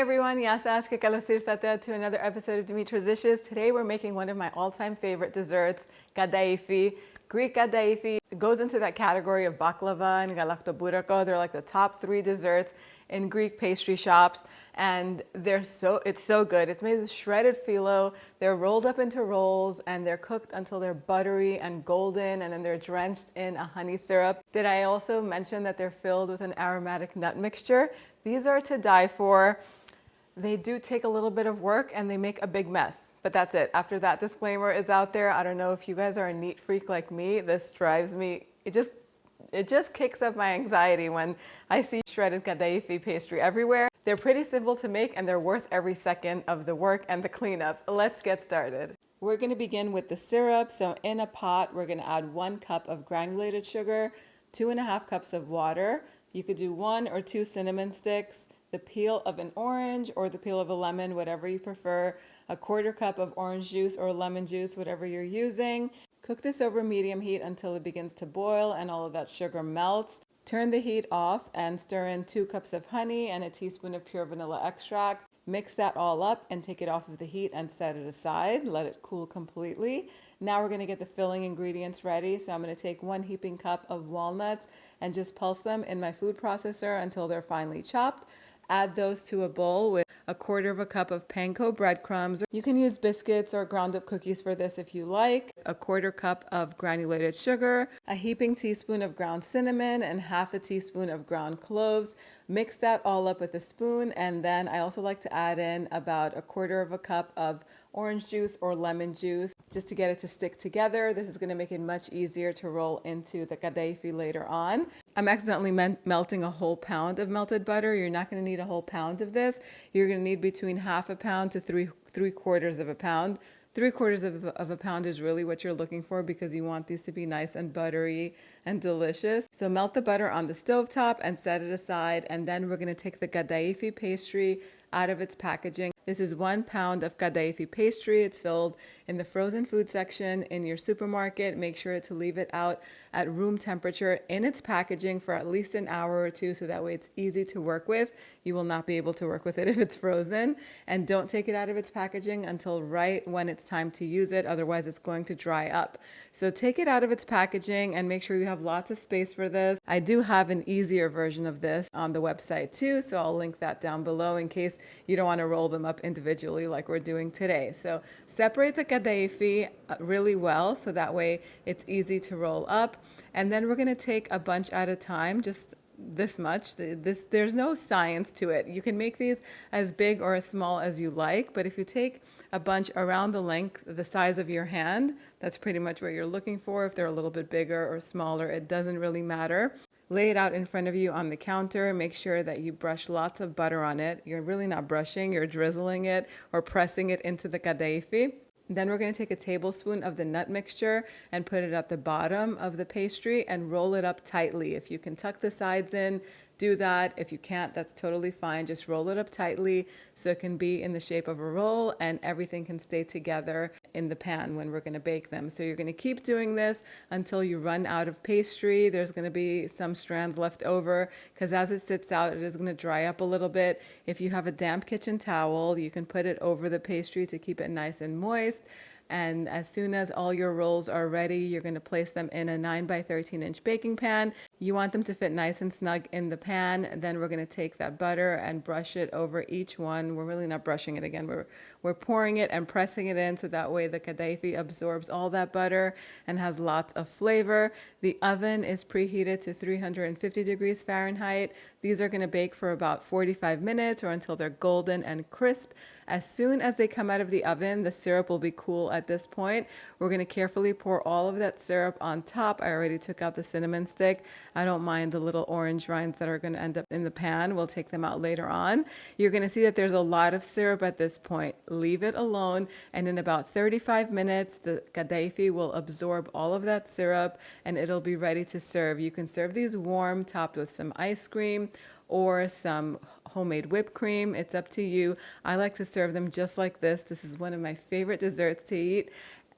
everyone, Yasas que kalosir tata to another episode of Dimitra's Dishes. Today we're making one of my all-time favorite desserts, Kataifi. Greek Kataifi goes into that category of baklava and galaktoburako. They're like the top three desserts in Greek pastry shops, and it's so good. It's made with shredded phyllo. They're rolled up into rolls and they're cooked until they're buttery and golden, and then they're drenched in a honey syrup. Did I also mention that they're filled with an aromatic nut mixture? These are to die for. They do take a little bit of work and they make a big mess, but that's it. After that disclaimer is out there, I don't know if you guys are a neat freak like me. This drives me, it just kicks up my anxiety when I see shredded Kataifi pastry everywhere. They're pretty simple to make and they're worth every second of the work and the cleanup. Let's get started. We're gonna begin with the syrup. So in a pot, we're gonna add 1 cup of granulated sugar, 2.5 cups of water. You could do 1 or 2 cinnamon sticks, the peel of an orange or the peel of a lemon, whatever you prefer, a 1/4 cup of orange juice or lemon juice, whatever you're using. Cook this over medium heat until it begins to boil and all of that sugar melts. Turn the heat off and stir in 2 cups of honey and a teaspoon of pure vanilla extract. Mix that all up and take it off of the heat and set it aside. Let it cool completely. Now we're going to get the filling ingredients ready. So I'm going to take 1 heaping cup of walnuts and just pulse them in my food processor until they're finely chopped. Add those to a bowl with a 1/4 cup of panko breadcrumbs. You can use biscuits or ground up cookies for this if you like. A 1/4 cup of granulated sugar, a heaping teaspoon of ground cinnamon, and 1/2 teaspoon of ground cloves. Mix that all up with a spoon, and then I also like to add in about a 1/4 cup of orange juice or lemon juice just to get it to stick together. This is going to make it much easier to roll into the Kataifi later on. I'm accidentally melting a whole pound of melted butter. You're not going to need a whole pound of this. You're going to need between 1/2 pound to 3/4 of a pound. 3/4 of a pound is really what you're looking for because you want these to be nice and buttery and delicious. So melt the butter on the stovetop and set it aside, and then we're going to take the Kataifi pastry out of its packaging. This is 1 pound of Kataifi pastry. It's sold in the frozen food section in your supermarket. Make sure to leave it out at room temperature in its packaging for at least an hour or 2 so that way it's easy to work with. You will not be able to work with it if it's frozen. And don't take it out of its packaging until right when it's time to use it, otherwise it's going to dry up. So take it out of its packaging and make sure you have lots of space for this. I do have an easier version of this on the website too, so I'll link that down below in case you don't want to roll them up individually like we're doing today. So separate the Kataifi really well so that way it's easy to roll up. And then we're going to take a bunch at a time, just this much. There's no science to it. You can make these as big or as small as you like, but if you take a bunch around the length, the size of your hand, that's pretty much what you're looking for. If they're a little bit bigger or smaller, it doesn't really matter. Lay it out in front of you on the counter. Make sure that you brush lots of butter on it. You're really not brushing, you're drizzling it or pressing it into the Kataifi. Then we're going to take a tablespoon of the nut mixture and put it at the bottom of the pastry and roll it up tightly. If you can tuck the sides in, do that. If you can't, that's totally fine. Just roll it up tightly so it can be in the shape of a roll and everything can stay together in the pan when we're going to bake them. So you're going to keep doing this until you run out of pastry. There's going to be some strands left over because as it sits out, it is going to dry up a little bit. If you have a damp kitchen towel, you can put it over the pastry to keep it nice and moist. And as soon as all your rolls are ready, you're going to place them in a 9 by 13 inch baking pan. You want them to fit nice and snug in the pan. Then we're going to take that butter and brush it over each one. We're really not brushing it again. We're pouring it and pressing it in so that way the Kataifi absorbs all that butter and has lots of flavor. The oven is preheated to 350 degrees Fahrenheit. These are going to bake for about 45 minutes or until they're golden and crisp. As soon as they come out of the oven, the syrup will be cool at this point. We're going to carefully pour all of that syrup on top. I already took out the cinnamon stick. I don't mind the little orange rinds that are going to end up in the pan. We'll take them out later on. You're going to see that there's a lot of syrup at this point. Leave it alone, and in about 35 minutes, the Kataifi will absorb all of that syrup and it'll be ready to serve. You can serve these warm, topped with some ice cream or some homemade whipped cream. It's up to you. I like to serve them just like this. This is one of my favorite desserts to eat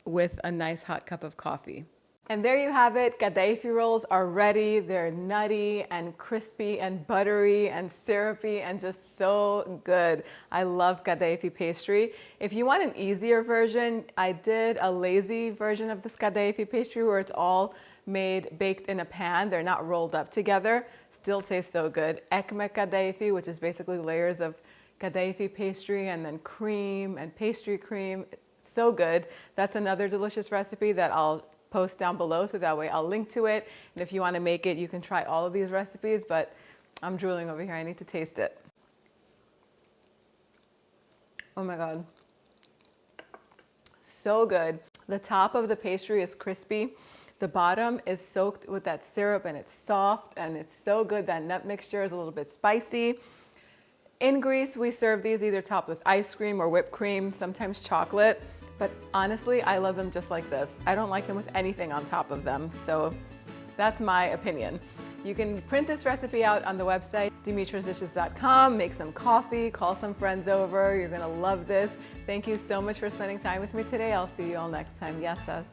with a nice hot cup of coffee. And there you have it. Kataifi rolls are ready. They're nutty and crispy and buttery and syrupy and just so good. I love Kataifi pastry. If you want an easier version, I did a lazy version of this Kataifi pastry where it's all baked in a pan. They're not rolled up together. Still tastes so good. Ekmek Kataifi, which is basically layers of Kataifi pastry and then cream and pastry cream. So good. That's another delicious recipe that I'll post down below, so that way I'll link to it. And if you want to make it, you can try all of these recipes, but I'm drooling over here. I need to taste it. Oh my God. So good. The top of the pastry is crispy. The bottom is soaked with that syrup and it's soft and it's so good. That nut mixture is a little bit spicy. In Greece, we serve these either topped with ice cream or whipped cream, sometimes chocolate. But honestly, I love them just like this. I don't like them with anything on top of them. So that's my opinion. You can print this recipe out on the website, dimitrasdishes.com, make some coffee, call some friends over. You're gonna love this. Thank you so much for spending time with me today. I'll see you all next time. Yes, us.